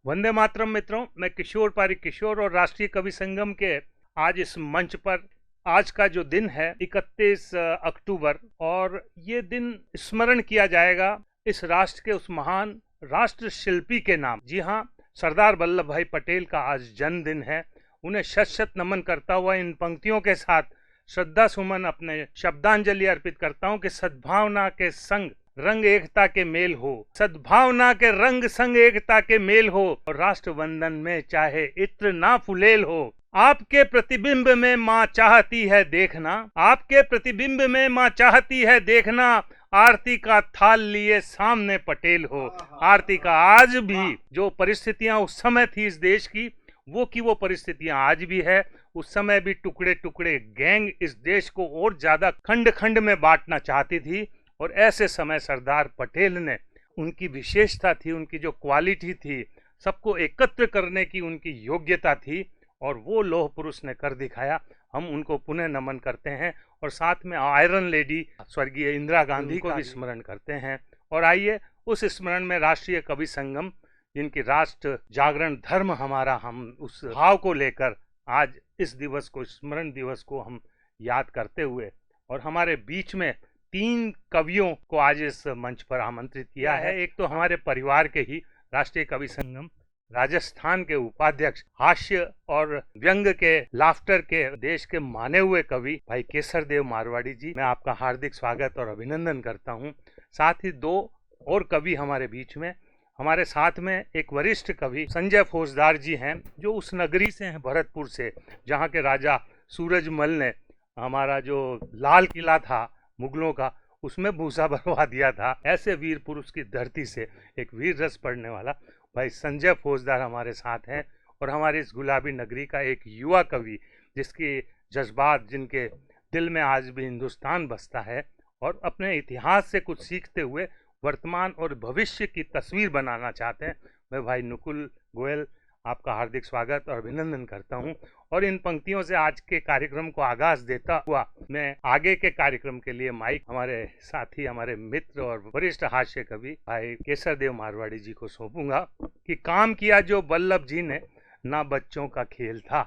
वंदे मातरम मित्रों, मैं किशोर पारिक किशोर और राष्ट्रीय कवि संगम के आज इस मंच पर आज का जो दिन है 31 अक्टूबर, और ये दिन स्मरण किया जाएगा इस राष्ट्र के उस महान राष्ट्र शिल्पी के नाम। जी हाँ, सरदार वल्लभ भाई पटेल का आज जन्मदिन है। उन्हें शत शत नमन करता हुआ इन पंक्तियों के साथ श्रद्धा सुमन अपने शब्दांजलि अर्पित करता हूँ कि सद्भावना के संग रंग एकता के मेल हो, सद्भावना के रंग संग एकता के मेल हो, और राष्ट्र वंदन में चाहे इत्र ना फुलेल हो। आपके प्रतिबिंब में माँ चाहती है देखना, आपके प्रतिबिंब में माँ चाहती है देखना, आरती का थाल लिए सामने पटेल हो। आरती का आज भी जो परिस्थितियां उस समय थी इस देश की, वो परिस्थितियां आज भी है। उस समय भी टुकड़े टुकड़े गैंग इस देश को और ज्यादा खंड खंड में बांटना चाहती थी, और ऐसे समय सरदार पटेल ने, उनकी विशेषता थी, उनकी जो क्वालिटी थी, सबको एकत्र करने की उनकी योग्यता थी, और वो लौह पुरुष ने कर दिखाया। हम उनको पुनः नमन करते हैं और साथ में आयरन लेडी स्वर्गीय इंदिरा गांधी को भी स्मरण करते हैं। और आइए उस स्मरण में राष्ट्रीय कवि संगम, जिनकी राष्ट्र जागरण धर्म हमारा, हम उस भाव को लेकर आज इस दिवस को, स्मरण दिवस को हम याद करते हुए, और हमारे बीच में 3 कवियों को आज इस मंच पर आमंत्रित किया है। एक तो हमारे परिवार के ही राष्ट्रीय कवि संगम राजस्थान के उपाध्यक्ष, हास्य और व्यंग के, लाफ्टर के देश के माने हुए कवि भाई केसर देव मारवाड़ी जी, मैं आपका हार्दिक स्वागत और अभिनंदन करता हूं। साथ ही 2 और कवि हमारे बीच में, हमारे साथ में एक वरिष्ठ कवि संजय फौजदार जी हैं, जो उस नगरी से हैं, भरतपुर से, जहां के राजा सूरजमल ने हमारा जो लाल किला था मुगलों का, उसमें भूसा भरवा दिया था। ऐसे वीर पुरुष की धरती से एक वीर रस पढ़ने वाला भाई संजय फौजदार हमारे साथ हैं। और हमारी इस गुलाबी नगरी का एक युवा कवि, जिसकी जज्बात, जिनके दिल में आज भी हिंदुस्तान बसता है, और अपने इतिहास से कुछ सीखते हुए वर्तमान और भविष्य की तस्वीर बनाना चाहते हैं, मैं भाई नकुल गोयल आपका हार्दिक स्वागत और अभिनंदन करता हूं। और इन पंक्तियों से आज के कार्यक्रम को आगाज देता हुआ मैं आगे के कार्यक्रम के लिए माइक हमारे साथी, हमारे मित्र और वरिष्ठ हास्य कवि भाई केसर देव मारवाड़ी जी को सौंपूंगा कि काम किया जो वल्लभ जी ने, ना बच्चों का खेल था,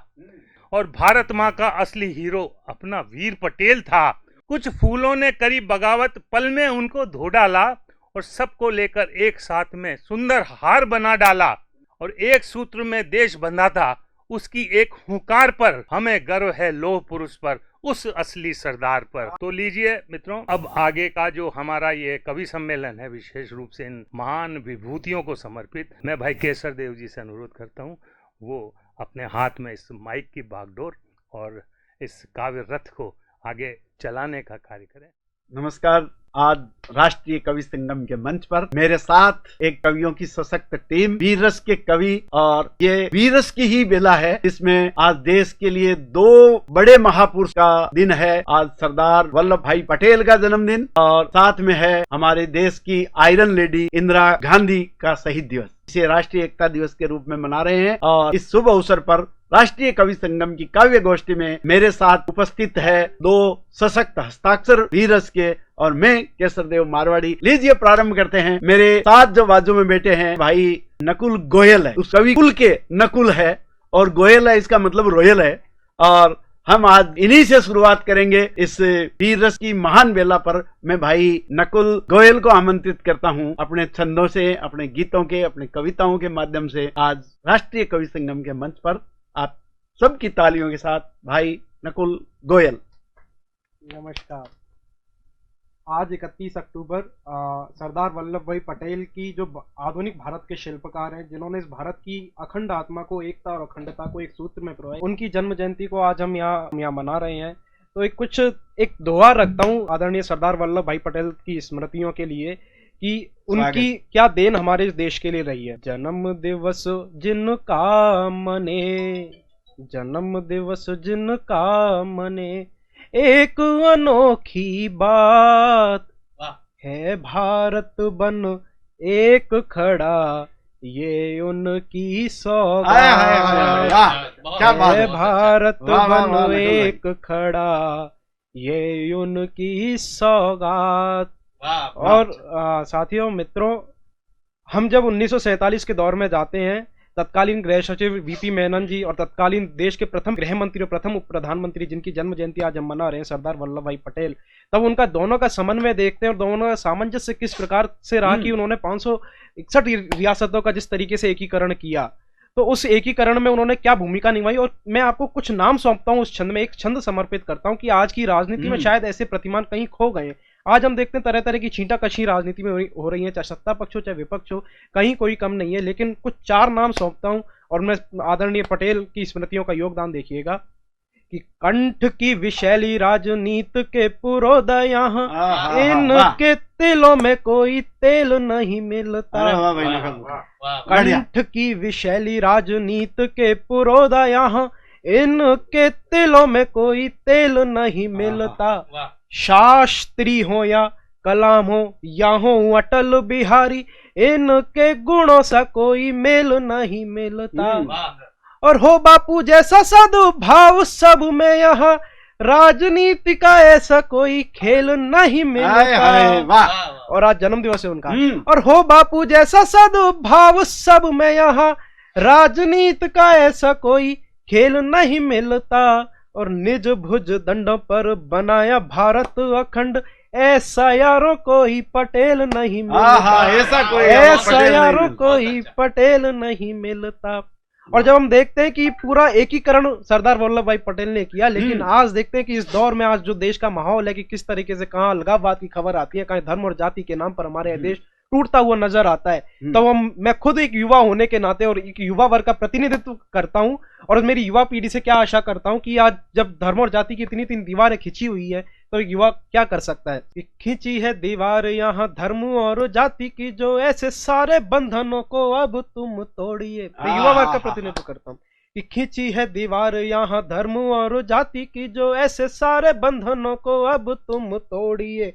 और भारत माँ का असली हीरो अपना वीर पटेल था। कुछ फूलों ने करी बगावत, पल में उनको धो डाला, और सबको लेकर एक साथ में सुंदर हार बना डाला, और एक सूत्र में देश बंधा था, उसकी एक हुंकार पर हमें गर्व है लौह पुरुष पर, उस असली सरदार पर। तो लीजिए मित्रों, अब आगे का जो हमारा ये कवि सम्मेलन है, विशेष रूप से इन महान विभूतियों को समर्पित, मैं भाई केसर देव जी से अनुरोध करता हूँ, वो अपने हाथ में इस माइक की बागडोर और इस काव्य रथ को आगे चलाने का कार्य करें। नमस्कार। आज राष्ट्रीय कवि संगम के मंच पर मेरे साथ एक कवियों की सशक्त टीम, वीररस के कवि, और ये वीररस की ही बेला है। इसमें आज देश के लिए 2 बड़े महापुरुष का दिन है। आज सरदार वल्लभ भाई पटेल का जन्मदिन, और साथ में है हमारे देश की आयरन लेडी इंदिरा गांधी का शहीद दिवस। इसे राष्ट्रीय एकता दिवस के रूप में मना रहे हैं। और इस शुभ अवसर पर राष्ट्रीय कवि संगम की काव्य गोष्ठी में मेरे साथ उपस्थित है 2 सशक्त हस्ताक्षर वीररस के, और मैं केसर देव मारवाड़ी। लीजिए प्रारंभ करते हैं। मेरे साथ जो बाजू में बैठे हैं भाई नकुल गोयल है, उस कवि कुल के नकुल है, और गोयल है इसका मतलब रोयल है। और हम आज इन्हीं से शुरुआत करेंगे इस वीररस की महान बेला पर। मैं भाई नकुल गोयल को आमंत्रित करता हूं अपने छंदों से, अपने गीतों के, अपने कविताओं के माध्यम से आज राष्ट्रीय कवि संगम के मंच पर आप सबकी तालियों के साथ भाई नकुल गोयल। नमस्कार। आज 31 अक्टूबर सरदार वल्लभ भाई पटेल की, जो आधुनिक भारत के शिल्पकार हैं, जिन्होंने इस भारत की अखंड आत्मा को, एकता और अखंडता को एक सूत्र में पिरोया, उनकी जन्म जयंती को आज हम यहाँ मना रहे हैं। तो एक दोहा रखता हूँ आदरणीय सरदार वल्लभ भाई पटेल की स्मृतियों के लिए, कि उनकी क्या देन हमारे इस देश के लिए रही है। जन्म दिवस जिनका मने, जन्म दिवस जिनका मने, एक अनोखी बात है भारत बन एक खड़ा, ये उनकी सौगात है भारत बन एक खड़ा, ये उनकी सौगात। और साथियों, मित्रों, हम जब 1947 के दौर में जाते हैं तत्कालीन गृह सचिव वीपी मेनन जी और तत्कालीन देश के प्रथम गृह मंत्री और प्रथम उप प्रधानमंत्री जिनकी जन्म जयंती आज हम मना रहे हैं, सरदार वल्लभ भाई पटेल, तब उनका दोनों का समन्वय देखते हैं और दोनों का सामंजस्य किस प्रकार से रहा कि उन्होंने 561 रियासतों का जिस तरीके से एकीकरण किया, तो उस एकीकरण में उन्होंने क्या भूमिका निभाई। और मैं आपको कुछ नाम सौंपता हूँ उस छंद में, एक छंद समर्पित करता हूँ कि आज की राजनीति में शायद ऐसे प्रतिमान कहीं खो गए। आज हम देखते हैं तरह तरह की छींटाकशी राजनीति में हो रही है, चाहे सत्ता पक्ष हो चाहे विपक्ष हो, कहीं कोई कम नहीं है। लेकिन कुछ 4 नाम सौंपता हूँ और मैं आदरणीय पटेल की स्मृतियों का योगदान देखिएगा कि कंठ की विशैली राजनीति के पुरोधा यहाँ, इनके तिलों में कोई तेल नहीं मिलता। कंठ की विशैली राजनीति के पुरोधा यहाँ, इनके तिलों में कोई तेल नहीं मिलता। शास्त्री हो या कलाम हो या हो अटल बिहारी, इनके गुणों सा कोई मेल नहीं मिलता। और हो बापू जैसा सद्भाव सब में यहाँ, राजनीति का ऐसा कोई खेल नहीं मिलता। और आज जन्म दिवस है उनका। और हो बापू जैसा सद्भाव सब में यहाँ, राजनीति का ऐसा कोई खेल नहीं मिलता। और निज भुज दंडों पर बनाया भारत अखंड, ऐसा यारों कोई पटेल नहीं मिलता। ऐसा यारों कोई पटेल नहीं मिलता। और जब हम देखते हैं कि पूरा एकीकरण सरदार वल्लभ भाई पटेल ने किया, लेकिन आज देखते हैं कि इस दौर में आज जो देश का माहौल है कि किस तरीके से कहाँ अलगाववाद की खबर आती है, कहाँ धर्म और जाति के नाम पर हमारे देश टूटता हुआ नजर आता है। तो मैं खुद एक युवा होने के नाते और एक युवा वर्ग का प्रतिनिधित्व करता हूं और मेरी युवा पीढ़ी से क्या आशा करता हूं कि आज जब धर्म और जाति की इतनी दीवारें खिंची हुई है तो एक युवा क्या कर सकता है। खिंची है दीवार यहाँ धर्म और जाति की, जो ऐसे सारे बंधनों को अब तुम तोड़िए। मैं युवा वर्ग का प्रतिनिधित्व करता हूँ कि खिंची है दीवार यहाँ धर्म और जाति की, जो ऐसे सारे बंधनों को अब तुम तोड़िए।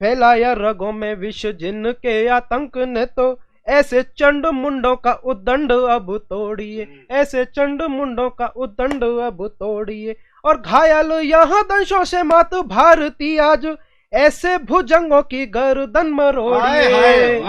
फैलाया रगों में विष जिनके आतंक ने, तो ऐसे चंड मुंडों का उद्दंड अब तोड़िए। ऐसे चंड मुंडों का उद्दंड अब तोड़िए। और घायल यहाँ दंशों से मात भारती आज, ऐसे भुजंगों की गर्दन मरोड़िए।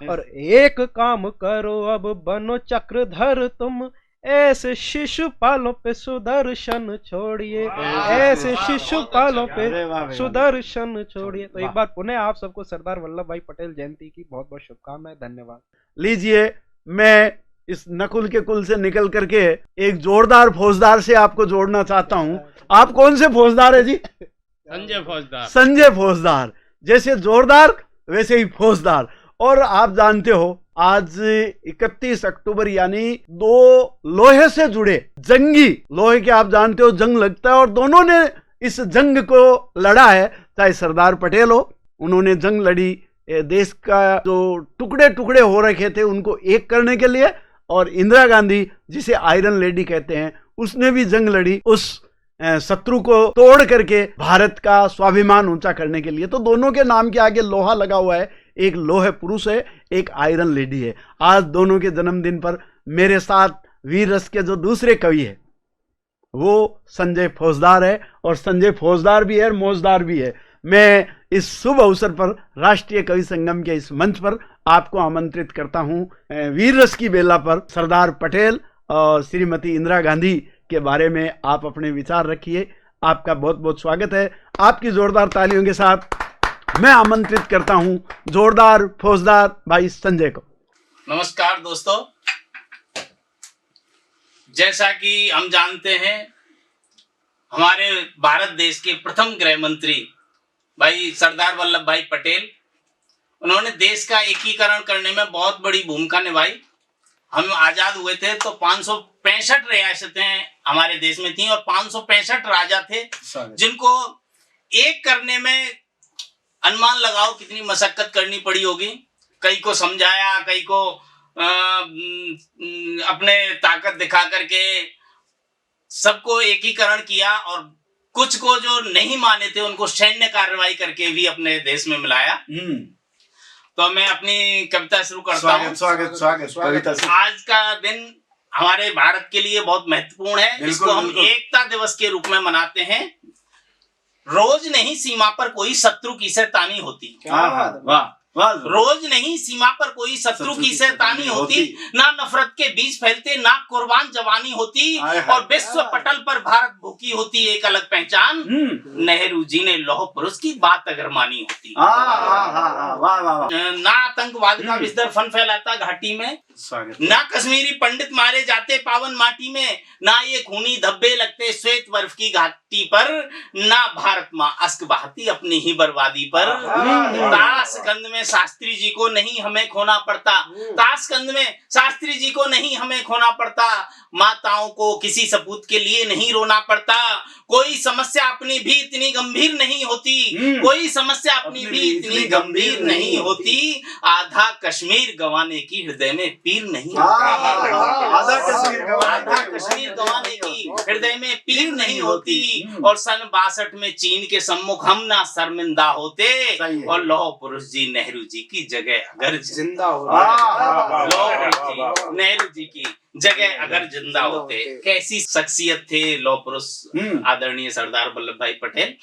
और एक काम करो अब बनो चक्रधर तुम, ऐसे शिशुपालों पे सुदर्शन छोड़िए। ऐसे शिशुपालों पे सुदर्शन छोड़िए। तो एक बार पुनः आप सबको सरदार वल्लभ भाई पटेल जयंती की बहुत बहुत शुभकामनाएं। धन्यवाद। लीजिए, मैं इस नकुल के कुल से निकल करके एक जोरदार फौजदार से आपको जोड़ना चाहता हूं। आप कौन से फौजदार है जी? संजय फौजदार। संजय फौजदार। जैसे जोरदार वैसे ही फौजदार। और आप जानते हो आज 31 अक्टूबर यानी 2 लोहे से जुड़े जंगी, लोहे के आप जानते हो जंग लगता है और दोनों ने इस जंग को लड़ा है। चाहे सरदार पटेल हो, उन्होंने जंग लड़ी देश का जो टुकड़े टुकड़े हो रखे थे उनको एक करने के लिए, और इंदिरा गांधी जिसे आयरन लेडी कहते हैं उसने भी जंग लड़ी उस शत्रु को तोड़ करके भारत का स्वाभिमान ऊंचा करने के लिए। तो दोनों के नाम के आगे लोहा लगा हुआ है, एक लोहे पुरुष है, एक आयरन लेडी है। आज दोनों के जन्मदिन पर मेरे साथ वीर रस के जो दूसरे कवि है वो संजय फौजदार है, और संजय फौजदार भी है और मौजदार भी है। मैं इस शुभ अवसर पर राष्ट्रीय कवि संगम के इस मंच पर आपको आमंत्रित करता हूं। वीर रस की बेला पर सरदार पटेल और श्रीमती इंदिरा गांधी के बारे में आप अपने विचार रखिए। आपका बहुत बहुत स्वागत है। आपकी जोरदार तालियों के साथ मैं आमंत्रित करता हूं जोरदार फौजदार भाई संजय को। नमस्कार दोस्तों, जैसा कि हम जानते हैं हमारे भारत देश के प्रथम गृह मंत्री भाई सरदार वल्लभ भाई पटेल, उन्होंने देश का एकीकरण करने में बहुत बड़ी भूमिका निभाई। हम आजाद हुए थे तो 565 रियासतें हमारे देश में थी और 565 राजा थे, जिनको एक करने में अनुमान लगाओ कितनी मशक्कत करनी पड़ी होगी। कई को समझाया, कई को अपने ताकत दिखा करके सबको एकीकरण किया, और कुछ को जो नहीं माने थे उनको सैन्य कार्रवाई करके भी अपने देश में मिलाया। तो मैं अपनी कविता शुरू करता हूँ। स्वागत। आज का दिन हमारे भारत के लिए बहुत महत्वपूर्ण है। इसको हम एकता दिवस के रूप में मनाते हैं। रोज नहीं सीमा पर कोई शत्रु की शैतानी होती। वाह रोज नहीं सीमा पर कोई शत्रु की शैतानी होती, ना नफरत के बीज फैलते, ना कुर्बान जवानी होती, और विश्व पटल पर भारत भूखी होती एक अलग पहचान। नेहरू जी ने लौह पुरुष की बात अगर मानी होती। ना आतंकवाद का विस्तर फन फैलाता घाटी में, ना कश्मीरी पंडित मारे जाते पावन माटी में, ना ये खूनी धब्बे लगते श्वेत बर्फ की घाटी पर, ना भारत माँ अश्क बहाती अपनी ही बर्बादी पर। ताशकंद में शास्त्री जी को नहीं हमें खोना पड़ता, ताशकंद में शास्त्री जी को नहीं हमें खोना पड़ता, माताओं को किसी सपूत के लिए नहीं रोना पड़ता, कोई समस्या अपनी भी इतनी गंभीर नहीं होती, कोई समस्या अपनी भी इतनी गंभीर नहीं होती, आधा कश्मीर गंवाने की हृदय में पीर नहीं होती, आधा कश्मीर गंवाने की हृदय में पीर नहीं होती। और सन 62 में चीन के सम्मुख हम ना शर्मिंदा होते, और लौह पुरुष जी नेहरू जी की जगह अगर जिंदा होते, लौह पुरुष जी नेहरू जी की जगह अगर जिंदा होते। कैसी शख्सियत थे लौह पुरुष आदरणीय सरदार वल्लभ भाई पटेल।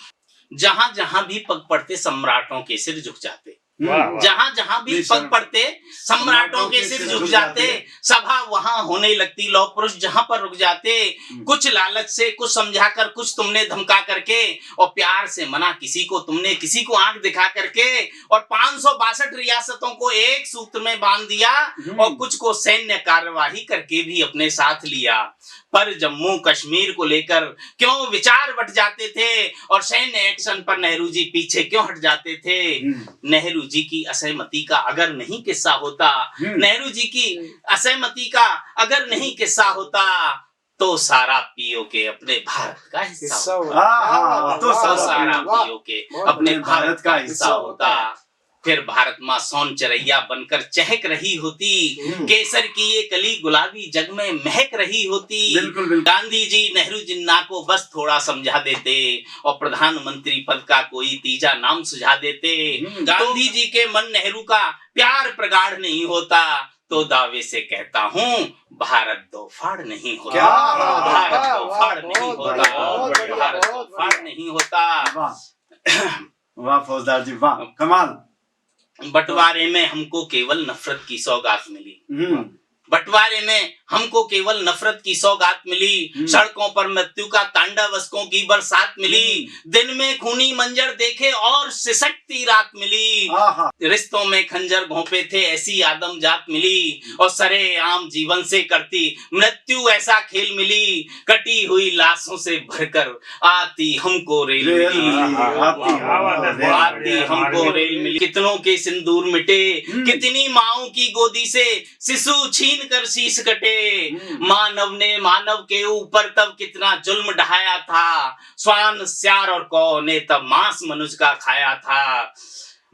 जहां जहां भी पग पड़ते सम्राटों के सिर झुक जाते, जहां जहां भी पग पड़ते सम्राटों के सिर झुक जाते, सभा वहां होने लगती, लौह पुरुष जहां पर रुक जाते। कुछ लालच से, कुछ समझाकर, कुछ तुमने धमका करके, और प्यार से मना किसी को तुमने, किसी को आंख दिखा करके, और 562 रियासतों को एक सूत्र में बांध दिया, और कुछ को सैन्य कार्यवाही करके भी अपने साथ लिया। पर जम्मू कश्मीर को लेकर क्यों विचार बट जाते थे, और सैन्य एक्शन पर नेहरू जी पीछे क्यों हट जाते थे। नेहरू जी की असहमति का अगर नहीं किस्सा होता, नेहरू जी की असहमति का अगर नहीं किस्सा होता, तो सारा पीओके अपने भारत का हिस्सा होता, तो सारा पीओके अपने भारत का हिस्सा होता। फिर भारत माँ सोन चरैया बनकर चहक रही होती, केसर की ये कली गुलाबी जग में महक रही होती। गांधी जी नेहरू जिन्ना को बस थोड़ा समझा देते, और प्रधानमंत्री पद का कोई तीजा नाम सुझा देते। गांधी जी के मन नेहरू का प्यार प्रगाढ़ नहीं होता, तो दावे से कहता हूँ भारत दो फाड़ नहीं होता, भारत दो फाड़ नहीं होता, भारत दो फाड़ नहीं होता। वाह फौजदार जी, वाह कमाल। बंटवारे में हमको केवल नफरत की सौगात मिली, बंटवारे में हमको केवल नफरत की सौगात मिली। सड़कों पर मृत्यु का तांडव, अश्कों की बरसात मिली। दिन में खूनी मंजर देखे और सिसकती रात मिली। रिश्तों में खंजर घोंपे थे ऐसी आदम जात मिली, और सरे आम जीवन से करती मृत्यु ऐसा खेल मिली। कटी हुई लाशों से भरकर आती हमको रेल मिली, आती हमको रेल मिली। कितनों के सिंदूर मिटे, कितनी माओं की गोदी से शिशु छीन कर शीश कटे। मानव ने मानव के ऊपर तब कितना जुल्म ढाया था, स्वान स्यार और कौ ने तब मांस मनुष्य का खाया था।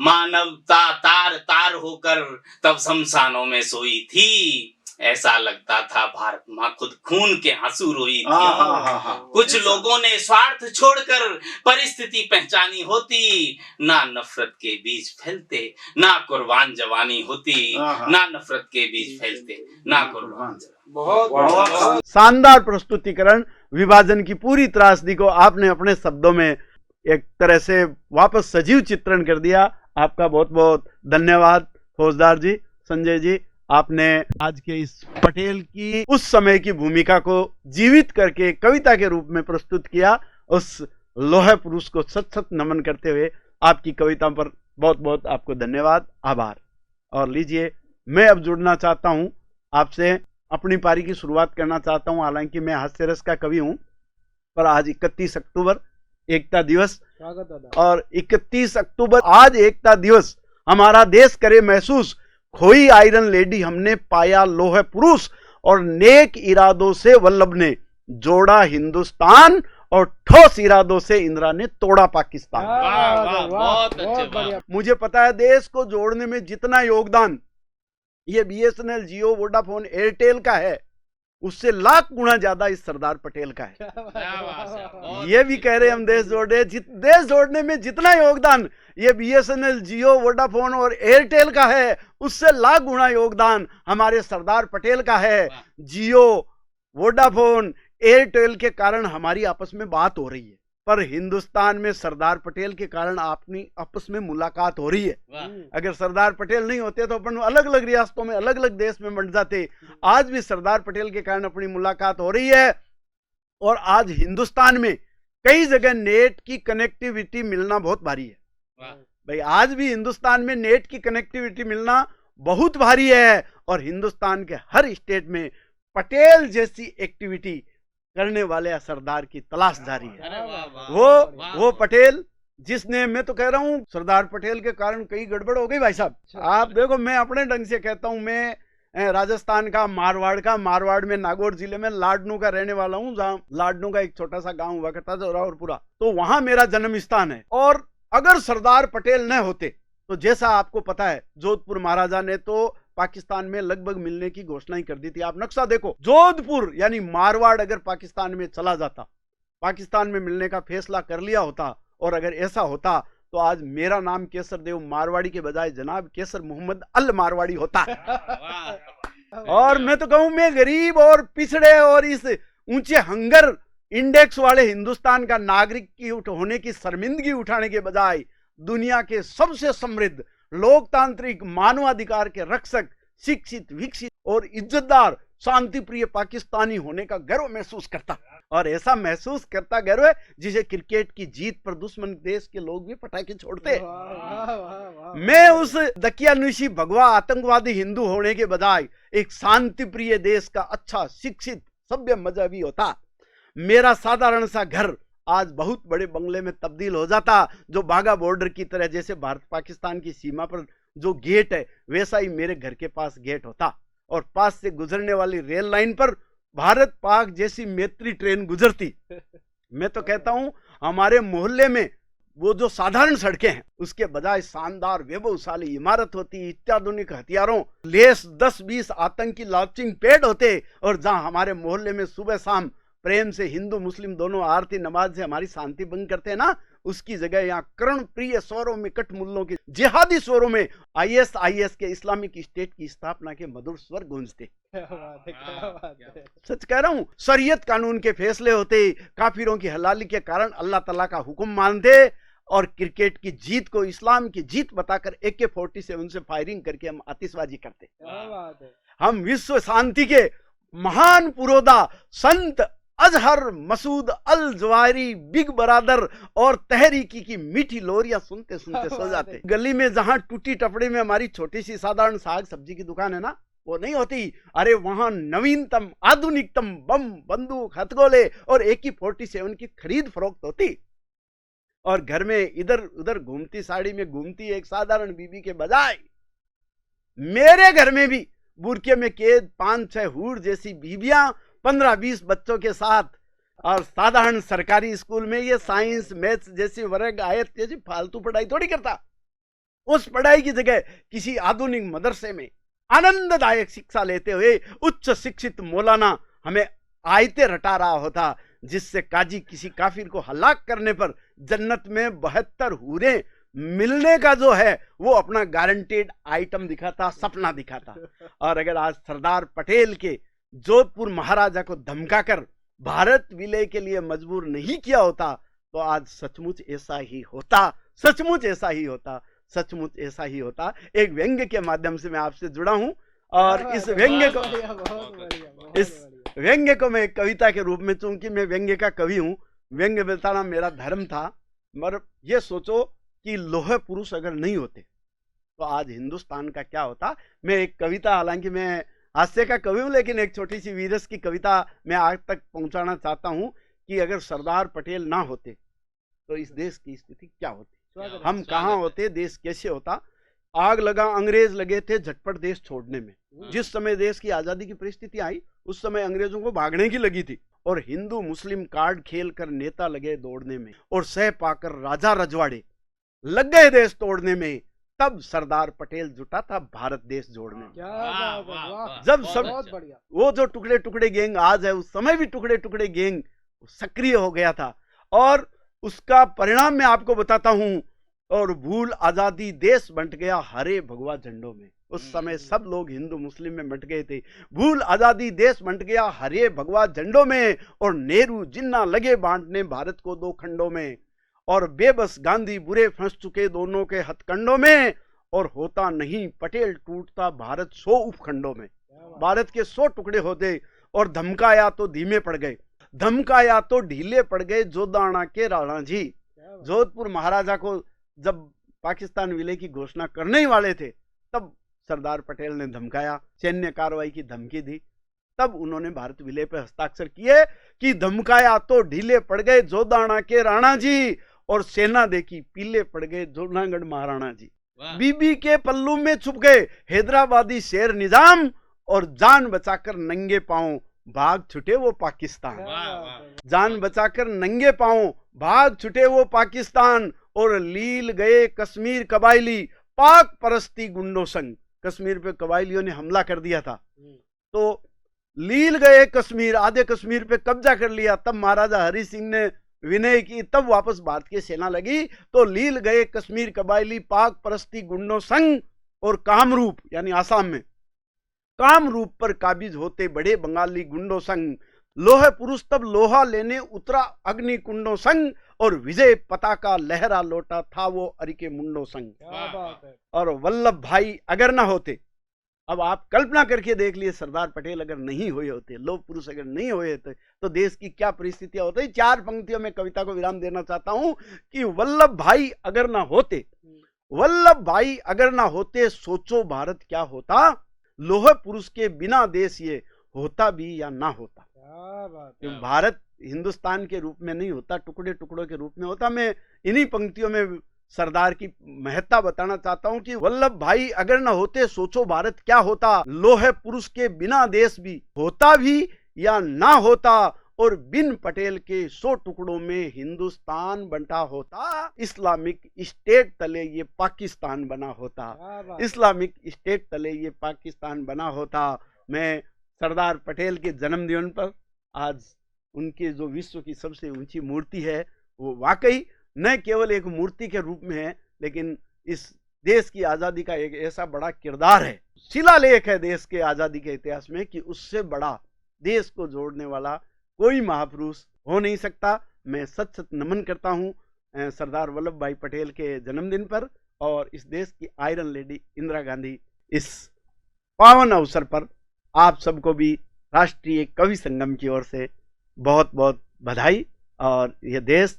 मानवता तार तार होकर तब शमशानों में सोई थी, ऐसा लगता था भारत माँ खुद खून के आंसू रोई थी। कुछ लोगों ने स्वार्थ छोड़कर परिस्थिति पहचानी होती, ना नफरत के बीज फैलते, ना कुर्बान जवानी होती, ना नफरत के बीज फैलते, ना कुर्बान जवानी। बहुत शानदार प्रस्तुतिकरण, विभाजन की पूरी त्रासदी को आपने अपने शब्दों में एक तरह से वापस सजीव चित्रण कर दिया। आपका बहुत बहुत धन्यवाद फौजदार जी, संजय जी। आपने आज के इस पटेल की उस समय की भूमिका को जीवित करके कविता के रूप में प्रस्तुत किया। उस लौह पुरुष को सत सत नमन करते हुए आपकी कविता पर बहुत बहुत आपको धन्यवाद, आभार। और लीजिए, मैं अब जुड़ना चाहता हूँ आपसे, अपनी पारी की शुरुआत करना चाहता हूँ। हालांकि मैं हास्य रस का कवि हूँ, पर आज 31 अक्टूबर एकता दिवस, और 31 अक्टूबर आज एकता दिवस, हमारा देश करे महसूस, खोई आयरन लेडी हमने पाया लोह पुरुष, और नेक इरादों से वल्लभ ने जोड़ा हिंदुस्तान, और ठोस इरादों से इंदिरा ने तोड़ा पाकिस्तान। बहुत अच्छे। मुझे पता है देश को जोड़ने में जितना योगदान ये BSNL, जियो, वोडाफोन, एयरटेल का है, उससे लाख गुना ज्यादा इस सरदार पटेल का है। ये भी कह रहे हम देश जोड़ने में जितना योगदान ये BSNL, जियो, वोडाफोन और एयरटेल का है, उससे लाख गुना योगदान हमारे सरदार पटेल का है। जियो, वोडाफोन, एयरटेल के कारण हमारी आपस में बात हो रही है, पर हिंदुस्तान में सरदार पटेल के कारण अपनी आपस में मुलाकात हो रही है। अगर सरदार पटेल नहीं होते तो अपन अलग अलग रियासतों में, अलग अलग देश में बंट जाते। आज भी सरदार पटेल के कारण अपनी मुलाकात हो रही है। और आज हिंदुस्तान में कई जगह नेट की कनेक्टिविटी मिलना बहुत भारी है भाई। आज भी हिंदुस्तान में नेट की कनेक्टिविटी मिलना बहुत भारी है। और हिंदुस्तान के हर स्टेट में पटेल जैसी एक्टिविटी करने वाले सरदार की तलाश जारी है। वो पटेल जिसने, मैं तो कह रहा हूं सरदार पटेल के कारण कई गड़बड़ हो गई भाई साहब। आप देखो, मैं अपने ढंग से कहता हूं, मैं राजस्थान का मारवाड़ में नागौर जिले में लाडनू का रहने वाला हूं, जहां लाडनू का एक छोटा सा गांव हुआ करता था जोरावरपुरा, तो वहां मेरा जन्म स्थान है। और अगर सरदार पटेल न होते तो जैसा आपको पता है, जोधपुर महाराजा ने तो पाकिस्तान में लगभग मिलने की घोषणा ही कर दी थी। आप नक्शा देखो, जोधपुर यानी मारवाड़ अगर पाकिस्तान में चला जाता, पाकिस्तान में मिलने का फैसला कर लिया होता, और अगर ऐसा होता तो आज मेरा नाम केसर देव मारवाड़ी के बजाय जनाब केसर मोहम्मद अल मारवाड़ी होता। और मैं तो कहूं, मैं गरीब और पिछड़े और इस ऊंचे हंगर इंडेक्स वाले हिंदुस्तान का नागरिक की होने की शर्मिंदगी उठाने के बजाय दुनिया के सबसे समृद्ध लोकतांत्रिक मानवाधिकार के रक्षक, शिक्षित, विकसित और इज्जतदार शांति प्रिय पाकिस्तानी होने का गर्व महसूस करता। और ऐसा महसूस करता गर्व है जिसे क्रिकेट की जीत पर दुश्मन देश के लोग भी पटाखे छोड़ते। मैं उस दकियानुशी भगवा आतंकवादी हिंदू होने के बजाय एक शांति प्रिय देश का अच्छा, शिक्षित, सभ्य मजहबी होता। मेरा साधारण सा घर आज बहुत बड़े बंगले में तब्दील हो जाता, जो बाघा बॉर्डर की तरह, जैसे भारत पाकिस्तान की सीमा पर जो गेट है वैसा ही मेरे घर के पास गेट होता। और पास से गुजरने वाली रेल लाइन पर भारत पाक जैसी मैत्री ट्रेन गुजरती। मैं तो कहता हूं, हमारे मोहल्ले में वो जो साधारण सड़कें हैं उसके बजाय शानदार वैभवशाली इमारत होती, अत्याधुनिक हथियारों लेस 10-20 आतंकी लॉन्चिंग पैड होते। और जहां हमारे मोहल्ले में सुबह शाम प्रेम से हिंदू मुस्लिम दोनों आरती नमाज से हमारी शांति भंग करते हैं ना, उसकी जगह यहाँ कर्ण प्रिय स्वरों में, कट मुल्लों के जिहादी स्वरों में ISIS के इस्लामिक स्टेट की स्थापना के मधुर स्वर गूंजते। सच कह रहा हूं, शरीयत कानून के फैसले होते, काफिरों की हलाली के कारण अल्लाह ताला का हुक्म मानते। और क्रिकेट की जीत को इस्लाम की जीत बताकर AK-47 से फायरिंग करके हम आतिशबाजी करते। हम विश्व शांति के महान पुरोधा संत अजहर मसूद अल जवाहिरी, बिग बरादर और तहरीकी की मीठी लोरियां सुनते सुनते सो जाते। गली में जहां टूटी टपड़ी में हमारी छोटी सी साधारण साग सब्जी की दुकान है ना, वो नहीं होती, अरे वहां नवीनतम आधुनिकतम बम, बंदूक, हथगोले और AK-47 की खरीद फरोख्त होती। और घर में इधर उधर घूमती, साड़ी में घूमती एक साधारण बीबी के बजाय मेरे घर में भी बुरके में कैद 5-6 हूर जैसी बीबियां 15-20 बच्चों के साथ, और साधारण सरकारी स्कूल में ये साइंस, मैथ्स जैसी वर्ग आयत जैसी फालतू पढ़ाई थोड़ी करता। उस पढ़ाई की जगह किसी आधुनिक मदरसे में आनंददायक शिक्षा लेते हुए उच्च शिक्षित मौलाना हमें आयतें रटा रहा होता, जिससे काजी किसी काफिर को हलाक करने पर जन्नत में 72 हूरें मिलने का जो है वो अपना गारंटेड आइटम दिखाता, सपना दिखाता। और अगर आज सरदार पटेल के जोधपुर महाराजा को धमकाकर भारत विलय के लिए मजबूर नहीं किया होता तो आज सचमुच ऐसा ही होता, सचमुच ऐसा ही होता, सचमुच ऐसा ही होता। एक व्यंग्य के माध्यम से मैं आपसे जुड़ा हूं, और इस व्यंग्य को मैं एक कविता के रूप में, चूंकि मैं व्यंग्य का कवि हूं, व्यंग्य बताना मेरा धर्म था। मगर ये सोचो कि लोहे पुरुष अगर नहीं होते तो आज हिंदुस्तान का क्या होता। मैं एक कविता, हालांकि मैं हास्य का कवि हूं, लेकिन एक छोटी सी वीरस की कविता मैं आज तक पहुंचाना चाहता हूं कि अगर सरदार पटेल ना होते तो इस देश की स्थिति क्या होती, हम कहां होते, देश कैसे होता। आग लगा, अंग्रेज लगे थे झटपट देश छोड़ने में। जिस समय देश की आजादी की परिस्थिति आई उस समय अंग्रेजों को भागने की लगी थी, और हिंदू मुस्लिम कार्ड खेल कर नेता लगे दौड़ने में, और सह पाकर राजा रजवाड़े लग गए देश तोड़ने में। तब सरदार पटेल जुटा था भारत देश जोड़ने में। जब सब वो जो टुकड़े टुकड़े गैंग आज है, उस समय भी टुकड़े टुकड़े गैंग सक्रिय हो गया था। और उसका परिणाम मैं आपको बताता हूं। और भूल आजादी देश बंट गया हरे भगवा झंडों में। उस समय सब लोग हिंदू मुस्लिम में बंट गए थे। भूल आजादी देश बंट गया हरे भगवा झंडों में, और नेहरू जिन्ना लगे बांटने भारत को दो खंडों में, और बेबस गांधी बुरे फंस चुके दोनों के हथकंडों में, और होता नहीं पटेल टूटता भारत 100 उपखंडों में। भारत के 100 टुकड़े होते, और धमकाया तो धीमे पड़ गए, धमकाया तो ढीले पड़ गए जोदाना के राणा जी। जोधपुर महाराजा को जब पाकिस्तान विलय की घोषणा करने ही वाले थे, तब सरदार पटेल ने धमकाया, सैन्य कार्रवाई की धमकी दी, तब उन्होंने भारत विलय पर हस्ताक्षर किए कि धमकाया तो ढीले पड़ गए जोदाना के राणा जी, और सेना देखी पीले पड़ गए जूनागढ़ महाराणा जी। बीबी के पल्लू में छुप गए हैदराबादी शेर निजाम, और जान बचाकर नंगे पांव भाग छुटे वो पाकिस्तान। जान बचाकर नंगे पांव भाग छुटे वो पाकिस्तान, और लील गए कश्मीर कबायली पाक परस्ती गुंडों संग। कश्मीर पे कबायलियों ने हमला कर दिया था, तो लील गए कश्मीर, आधे कश्मीर पे कब्जा कर लिया। तब महाराजा हरि सिंह ने विनय की, तब वापस भारत की सेना लगी, तो लील गए कश्मीर कबायली पाक परस्ती गुंडों संग, और कामरूप यानी आसाम में कामरूप पर काबिज होते बड़े बंगाली गुंडों संग। लोहे पुरुष तब लोहा लेने उतरा अग्नि कुंडों संग, और विजय पताका लहरा लौटा था वो अरिके मुंडों संग। और वल्लभ भाई अगर ना होते, अब आप कल्पना करके देख लिए, सरदार पटेल अगर नहीं हुए होते, लोह पुरुष अगर नहीं हुए होते, तो देश की क्या परिस्थितियां होती। 4 पंक्तियों में कविता को विराम देना चाहता हूं कि वल्लभ भाई अगर ना होते, वल्लभ भाई अगर ना होते, सोचो भारत क्या होता। लोह पुरुष के बिना देश ये होता भी या ना होता। भारत हिंदुस्तान के रूप में नहीं होता, टुकड़े टुकड़ों के रूप में होता। मैं इन्हीं पंक्तियों में सरदार की महत्ता बताना चाहता हूं कि वल्लभ भाई अगर न होते, सोचो भारत क्या होता। लोहे पुरुष के बिना देश भी होता भी या ना होता, और बिन पटेल के 100 टुकड़ों में हिंदुस्तान बंटा होता। इस्लामिक स्टेट तले ये पाकिस्तान बना होता, इस्लामिक स्टेट तले ये पाकिस्तान बना होता। मैं सरदार पटेल के जन्मदिन पर आज उनके जो विश्व की सबसे ऊंची मूर्ति है, वो वाकई न केवल एक मूर्ति के रूप में है, लेकिन इस देश की आज़ादी का एक ऐसा बड़ा किरदार है, शिलालेख है देश के आज़ादी के इतिहास में, कि उससे बड़ा देश को जोड़ने वाला कोई महापुरुष हो नहीं सकता। मैं सच सच नमन करता हूं सरदार वल्लभ भाई पटेल के जन्मदिन पर, और इस देश की आयरन लेडी इंदिरा गांधी इस पावन अवसर पर आप सबको भी राष्ट्रीय कवि संगम की ओर से बहुत बहुत बधाई। और यह देश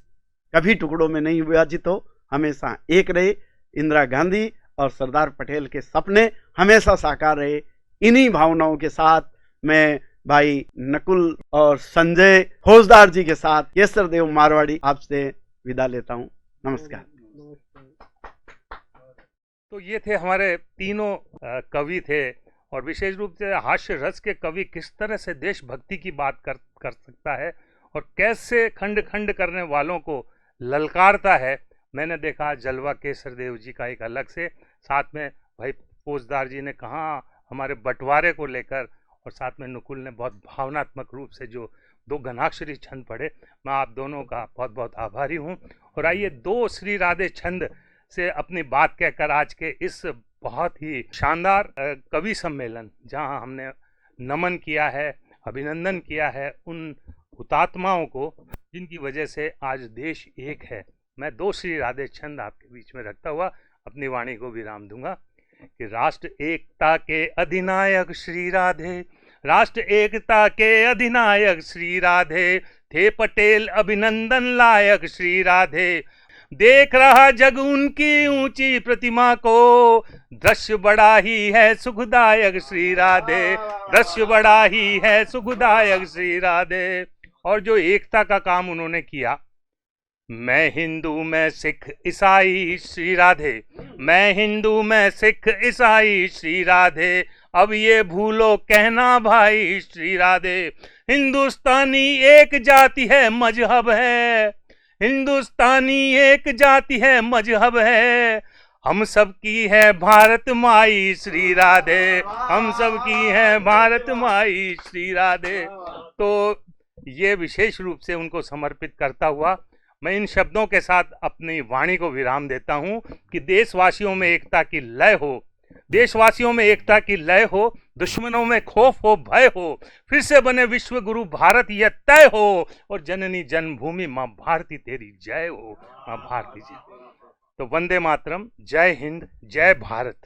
कभी टुकड़ों में नहीं विभाजित हो, हमेशा एक रहे। इंदिरा गांधी और सरदार पटेल के सपने हमेशा साकार रहे। इन्हीं भावनाओं के साथ मैं भाई नकुल और संजय फौजदार जी के साथ केसर देव मारवाड़ी आपसे विदा लेता हूं। नमस्कार। तो ये थे हमारे तीनों कवि थे, और विशेष रूप से हास्य रस के कवि किस तरह से देशभक्ति की बात कर सकता है, और कैसे खंड खंड करने वालों को ललकारता है। मैंने देखा जलवा केसर देव जी का एक अलग से, साथ में भाई फौजदार जी ने कहा हमारे बंटवारे को लेकर, और साथ में नुकुल ने बहुत भावनात्मक रूप से जो 2 घनाक्षरी छंद पढ़े। मैं आप दोनों का बहुत बहुत आभारी हूं। और आइए 2 श्री राधे छंद से अपनी बात कहकर आज के इस बहुत ही शानदार कवि सम्मेलन, जहां हमने नमन किया है, अभिनंदन किया है उन हुतात्माओं को जिनकी वजह से आज देश एक है, मैं 2 श्री राधे छंद आपके बीच में रखता हुआ अपनी वाणी को विराम दूंगा कि राष्ट्र एकता के अधिनायक श्री राधे, राष्ट्र एकता के अधिनायक श्री राधे, थे पटेल अभिनंदन लायक श्री राधे। देख रहा जग उनकी ऊंची प्रतिमा को, दृश्य बड़ा ही है सुखदायक श्री राधे, दृश्य बड़ा ही है सुखदायक श्री राधे। और जो एकता का काम उन्होंने किया, मैं हिंदू मैं सिख ईसाई श्री राधे, मैं हिंदू मैं सिख ईसाई श्री राधे, अब ये भूलो कहना भाई श्री राधे। हिंदुस्तानी एक जाति है मजहब है, हिंदुस्तानी एक जाति है मजहब है, हम सब की है भारत माई श्री राधे, हम सब की है भारत माई श्री राधे। तो ये विशेष रूप से उनको समर्पित करता हुआ मैं इन शब्दों के साथ अपनी वाणी को विराम देता हूं कि देशवासियों में एकता की लय हो, देशवासियों में एकता की लय हो, दुश्मनों में खौफ हो, भय हो, फिर से बने विश्व गुरु भारत यह तय हो, और जननी जन्मभूमि मां भारती तेरी जय हो, मां भारती जय। तो वंदे मातरम, जय हिंद, जय भारत।